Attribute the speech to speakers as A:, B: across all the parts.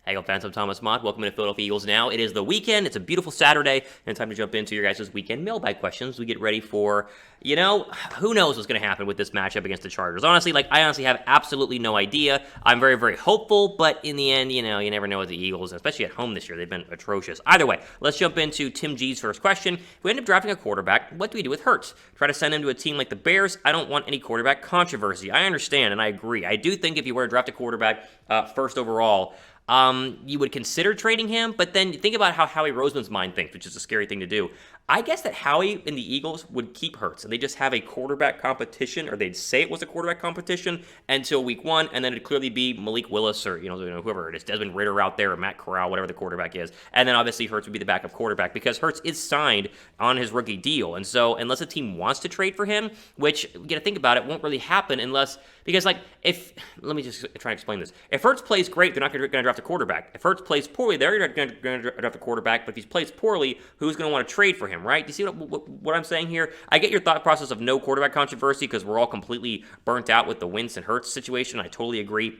A: Hey, fans, I'm Thomas Mott. Welcome to Philadelphia Eagles Now. It is the weekend. It's a beautiful Saturday, and it's time to jump into your guys' weekend mailbag questions. We get ready for, who knows what's going to happen with this matchup against the Chargers. Honestly, I honestly have absolutely no idea. I'm very, very hopeful, but in the end, you never know with the Eagles, especially at home this year. They've been atrocious. Either way, let's jump into Tim G's first question. If we end up drafting a quarterback, what do we do with Hurts? Try to send him to a team like the Bears? I don't want any quarterback controversy. I understand, and I agree. I do think if you were to draft a quarterback first overall, you would consider trading him, but then think about how Howie Roseman's mind thinks, which is a scary thing to do. I guess that Howie and the Eagles would keep Hurts, and they just have a quarterback competition, or they'd say it was a quarterback competition until week one, and then it'd clearly be Malik Willis or whoever it is, Desmond Ridder out there, or Matt Corral, whatever the quarterback is, and then obviously Hurts would be the backup quarterback because Hurts is signed on his rookie deal, and so unless a team wants to trade for him, which you got to think about it, won't really happen unless because let me just try and explain this. If Hurts plays great, they're not going to draft a quarterback. If Hurts plays poorly, they're going to draft a quarterback. But if he plays poorly, who's going to want to trade for him, right? Do you see what I'm saying here? I get your thought process of no quarterback controversy because we're all completely burnt out with the Wentz and Hurts situation. I totally agree.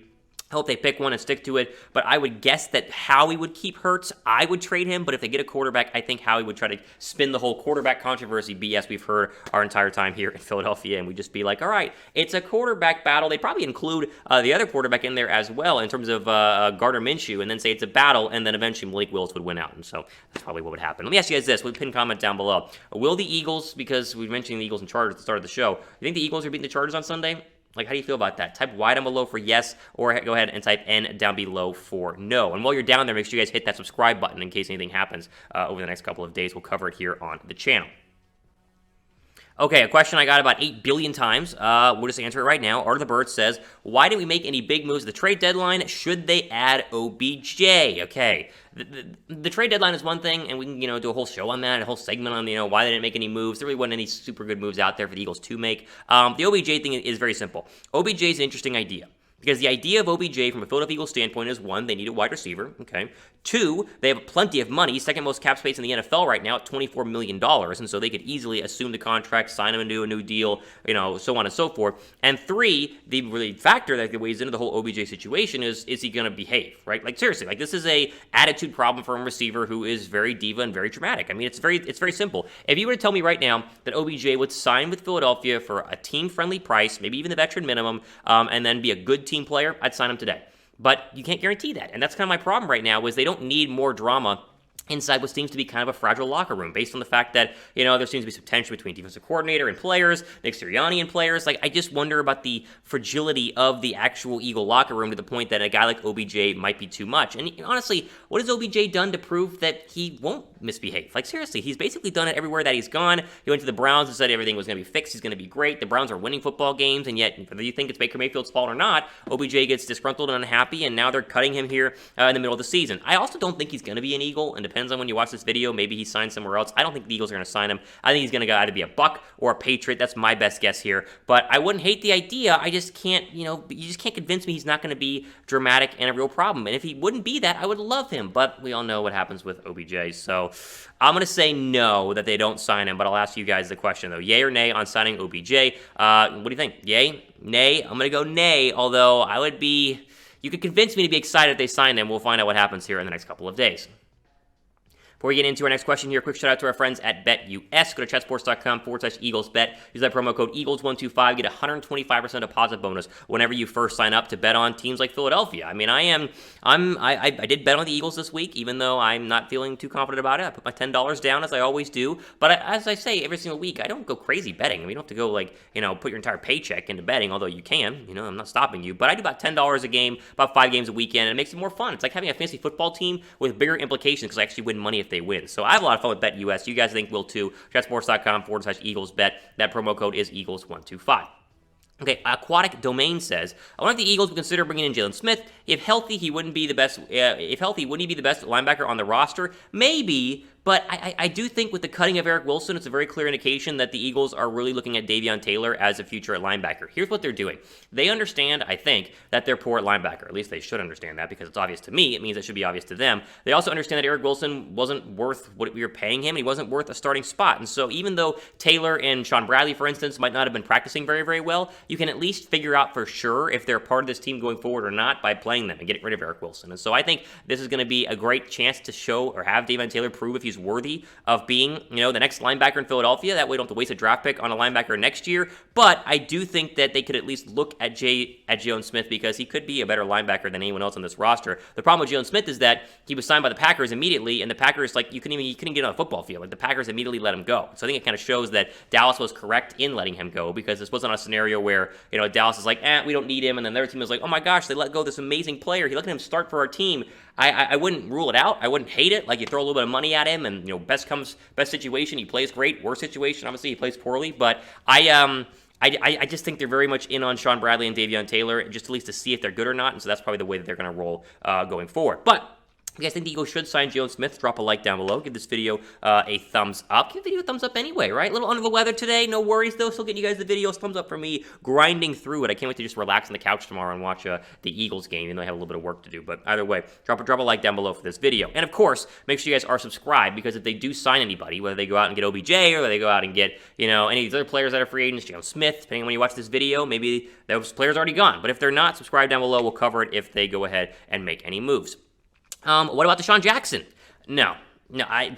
A: I hope they pick one and stick to it, but I would guess that Howie would keep Hurts. I would trade him, but if they get a quarterback, I think Howie would try to spin the whole quarterback controversy BS we've heard our entire time here in Philadelphia, and we'd just be like, all right, it's a quarterback battle. They'd probably include the other quarterback in there as well in terms of Gardner Minshew, and then say it's a battle, and then eventually Malik Willis would win out, and so that's probably what would happen. Let me ask you guys this. We'll pin comment down below. Will the Eagles, because we mentioned the Eagles and Chargers at the start of the show, you think the Eagles are beating the Chargers on Sunday? How do you feel about that? Type Y down below for yes, or go ahead and type N down below for no. And while you're down there, make sure you guys hit that subscribe button in case anything happens over the next couple of days. We'll cover it here on the channel. Okay, a question I got about 8 billion times. We'll just answer it right now. Art of the Bird says, why didn't we make any big moves at the trade deadline? Should they add OBJ? Okay, the trade deadline is one thing, and we can, do a whole show on that, a whole segment on, why they didn't make any moves. There really wasn't any super good moves out there for the Eagles to make. The OBJ thing is very simple. OBJ is an interesting idea. Because the idea of OBJ from a Philadelphia Eagles standpoint is, one, they need a wide receiver, okay? Two, they have plenty of money, second most cap space in the NFL right now at $24 million, and so they could easily assume the contract, sign him into a new deal, so on and so forth. And three, the really factor that weighs into the whole OBJ situation is he going to behave, right? Seriously, this is a attitude problem for a receiver who is very diva and very dramatic. I mean, it's very simple. If you were to tell me right now that OBJ would sign with Philadelphia for a team-friendly price, maybe even the veteran minimum, and then be a good team player, I'd sign him today. But you can't guarantee that. And that's kind of my problem right now is they don't need more drama inside what seems to be kind of a fragile locker room based on the fact that, there seems to be some tension between defensive coordinator and players, Nick Sirianni and players. I just wonder about the fragility of the actual Eagle locker room to the point that a guy like OBJ might be too much. And honestly, what has OBJ done to prove that he won't misbehave? Seriously, he's basically done it everywhere that he's gone. He went to the Browns and said everything was going to be fixed. He's going to be great. The Browns are winning football games, and yet, whether you think it's Baker Mayfield's fault or not, OBJ gets disgruntled and unhappy, and now they're cutting him here in the middle of the season. I also don't think he's going to be an Eagle, and depends on when you watch this video. Maybe he signs somewhere else. I don't think the Eagles are going to sign him. I think he's going to either be a Buck or a Patriot. That's my best guess here. But I wouldn't hate the idea. I just can't, you just can't convince me he's not going to be dramatic and a real problem. And if he wouldn't be that, I would love him. But we all know what happens with OBJ. So I'm going to say no, that they don't sign him. But I'll ask you guys the question, though. Yay or nay on signing OBJ? What do you think? Yay? Nay? I'm going to go nay, although you could convince me to be excited if they sign him. We'll find out what happens here in the next couple of days. Before we get into our next question here, quick shout out to our friends at BetUS. Go to chatsports.com/EaglesBet. Use that promo code Eagles125. Get a 125% deposit bonus whenever you first sign up to bet on teams like Philadelphia. I mean, I did bet on the Eagles this week, even though I'm not feeling too confident about it. I put my $10 down as I always do. But as I say every single week, I don't go crazy betting. I mean, you don't have to go put your entire paycheck into betting, although you can. I'm not stopping you. But I do about $10 a game, about 5 games a weekend, and it makes it more fun. It's like having a fantasy football team with bigger implications because I actually win money if they win. So I have a lot of fun with BetUS. You guys think will too. Chatsports.com/EaglesBet. That promo code is Eagles125. Okay, Aquatic Domain says, I wonder if the Eagles would consider bringing in Jalen Smith. If healthy, he wouldn't be the best. If healthy, wouldn't he be the best linebacker on the roster? Maybe, but I do think with the cutting of Eric Wilson, it's a very clear indication that the Eagles are really looking at Davion Taylor as a future at linebacker. Here's what they're doing. They understand, I think, that they're poor at linebacker. At least they should understand that because it's obvious to me. It means it should be obvious to them. They also understand that Eric Wilson wasn't worth what we were paying him. He wasn't worth a starting spot. And so even though Taylor and Sean Bradley, for instance, might not have been practicing very, very well, you can at least figure out for sure if they're part of this team going forward or not by playing them and getting rid of Eric Wilson. And so I think this is going to be a great chance to show or have Davion Taylor prove if he's worthy of being, the next linebacker in Philadelphia. That way, you don't have to waste a draft pick on a linebacker next year. But I do think that they could at least look at Jaylon Smith because he could be a better linebacker than anyone else on this roster. The problem with Jaylon Smith is that he was signed by the Packers immediately, and the Packers, he couldn't get on the football field. The Packers immediately let him go. So I think it kind of shows that Dallas was correct in letting him go because this wasn't a scenario where, Dallas is like, we don't need him, and then their team is like, oh my gosh, they let go of this amazing player. He let him start for our team. I wouldn't rule it out. I wouldn't hate it. You throw a little bit of money at him, and best situation, he plays great. Worst situation, obviously, he plays poorly. But I just think they're very much in on Sean Bradley and Davion Taylor, just at least to see if they're good or not. And so that's probably the way that they're going to roll going forward. But if you guys think the Eagles should sign Jaylon Smith, drop a like down below. Give this video a thumbs up. Give the video a thumbs up anyway, right? A little under the weather today. No worries, though. Still getting you guys the videos. Thumbs up for me grinding through it. I can't wait to just relax on the couch tomorrow and watch the Eagles game, even though I have a little bit of work to do. But either way, drop a like down below for this video. And, of course, make sure you guys are subscribed because if they do sign anybody, whether they go out and get OBJ or whether they go out and get, any of these other players that are free agents, Jaylon Smith, depending on when you watch this video, maybe those players are already gone. But if they're not, subscribe down below. We'll cover it if they go ahead and make any moves. What about DeSean Jackson? No, I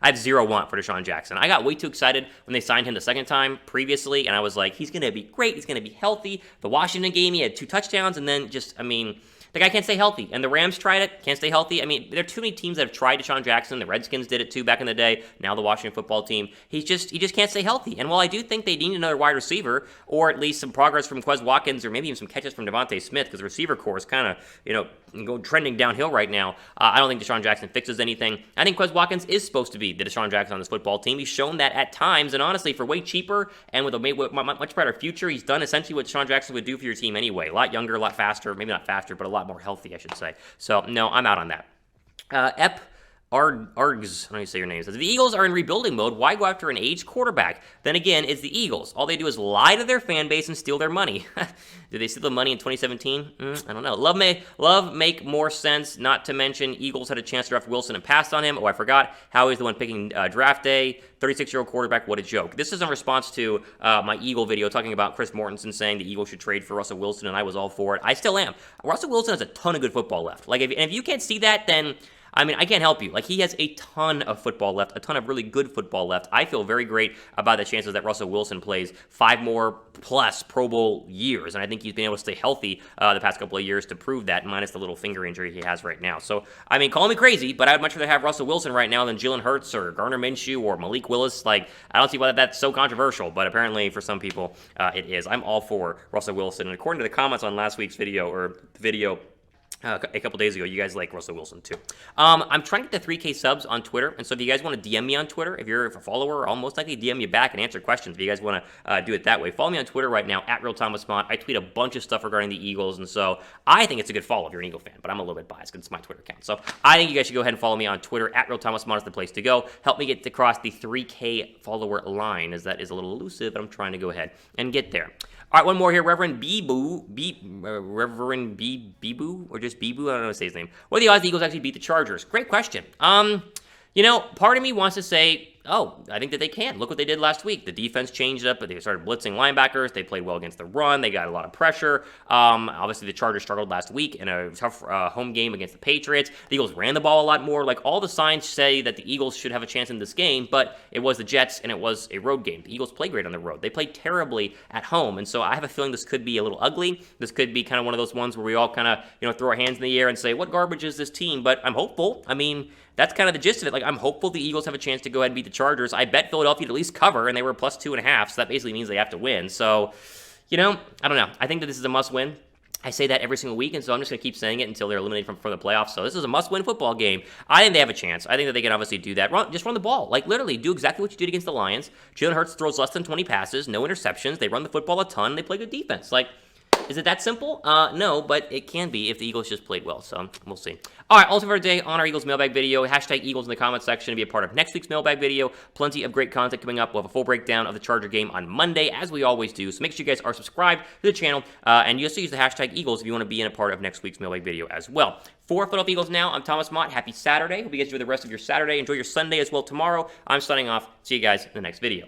A: have zero want for DeSean Jackson. I got way too excited when they signed him the second time previously, and I was like, he's going to be great, he's going to be healthy. The Washington game, he had 2 touchdowns, and then the guy can't stay healthy. And the Rams tried it, can't stay healthy. There are too many teams that have tried DeSean Jackson. The Redskins did it too back in the day. Now the Washington football team. He just can't stay healthy. And while I do think they need another wide receiver, or at least some progress from Quez Watkins, or maybe even some catches from Devontae Smith, because the receiver core is kind of, trending downhill right now. I don't think DeSean Jackson fixes anything. I think Quez Watkins is supposed to be the DeSean Jackson on this football team. He's shown that at times, and honestly, for way cheaper and with a much brighter future, he's done essentially what DeSean Jackson would do for your team anyway. A lot younger, a lot faster, maybe not faster, but a lot more healthy, I should say. So, no, I'm out on that. Args, I don't know how you say your name. Says, the Eagles are in rebuilding mode. Why go after an aged quarterback? Then again, it's the Eagles. All they do is lie to their fan base and steal their money. Did they steal the money in 2017? I don't know. Love make more sense. Not to mention, Eagles had a chance to draft Wilson and passed on him. Oh, I forgot. Howie's the one picking draft day. 36-year-old quarterback. What a joke. This is in response to my Eagle video talking about Chris Mortensen saying the Eagles should trade for Russell Wilson, and I was all for it. I still am. Russell Wilson has a ton of good football left. If you can't see that, then I can't help you. He has a ton of football left, a ton of really good football left. I feel very great about the chances that Russell Wilson plays 5 more plus Pro Bowl years, and I think he's been able to stay healthy the past couple of years to prove that, minus the little finger injury he has right now. So, call me crazy, but I'd much rather have Russell Wilson right now than Jalen Hurts or Gardner Minshew or Malik Willis. I don't see why that's so controversial, but apparently for some people it is. I'm all for Russell Wilson, and according to the comments on last week's video, a couple days ago, you guys like Russell Wilson too. I'm trying to get the 3K subs on Twitter, and so if you guys want to DM me on Twitter, if you're a follower, I'll most likely DM you back and answer questions if you guys want to do it that way. Follow me on Twitter right now, at @RealThomasMott. I tweet a bunch of stuff regarding the Eagles, and so I think it's a good follow if you're an Eagle fan, but I'm a little bit biased because it's my Twitter account. So I think you guys should go ahead and follow me on Twitter, at @RealThomasMott is the place to go. Help me get across the 3K follower line, as that is a little elusive, but I'm trying to go ahead and get there. All right, one more here. Reverend Beeboo, or just Beeboo? I don't know how to say his name. What are the odds the Eagles actually beat the Chargers? Great question. Part of me wants to say, I think that they can. Look what they did last week. The defense changed up, but they started blitzing linebackers. They played well against the run. They got a lot of pressure. Obviously, the Chargers struggled last week in a tough home game against the Patriots. The Eagles ran the ball a lot more. All the signs say that the Eagles should have a chance in this game, but it was the Jets, and it was a road game. The Eagles play great on the road. They played terribly at home, and so I have a feeling this could be a little ugly. This could be kind of one of those ones where we all kind of, throw our hands in the air and say, what garbage is this team? But I'm hopeful. That's kind of the gist of it. I'm hopeful the Eagles have a chance to go ahead and beat the Chargers. I bet Philadelphia to at least cover, and they were plus 2.5, so that basically means they have to win. So, I don't know. I think that this is a must-win. I say that every single week, and so I'm just going to keep saying it until they're eliminated from the playoffs. So this is a must-win football game. I think they have a chance. I think that they can obviously do that. Just run the ball. Literally, do exactly what you did against the Lions. Jalen Hurts throws less than 20 passes, no interceptions. They run the football a ton, and they play good defense. Is it that simple? No, but it can be if the Eagles just played well, so we'll see. All right, also for today on our Eagles mailbag video, hashtag Eagles in the comment section to be a part of next week's mailbag video. Plenty of great content coming up. We'll have a full breakdown of the Charger game on Monday, as we always do, so make sure you guys are subscribed to the channel, and you also use the hashtag Eagles if you want to be in a part of next week's mailbag video as well. For Philadelphia Eagles Now, I'm Thomas Mott. Happy Saturday. Hope you guys enjoy the rest of your Saturday. Enjoy your Sunday as well tomorrow. I'm signing off. See you guys in the next video.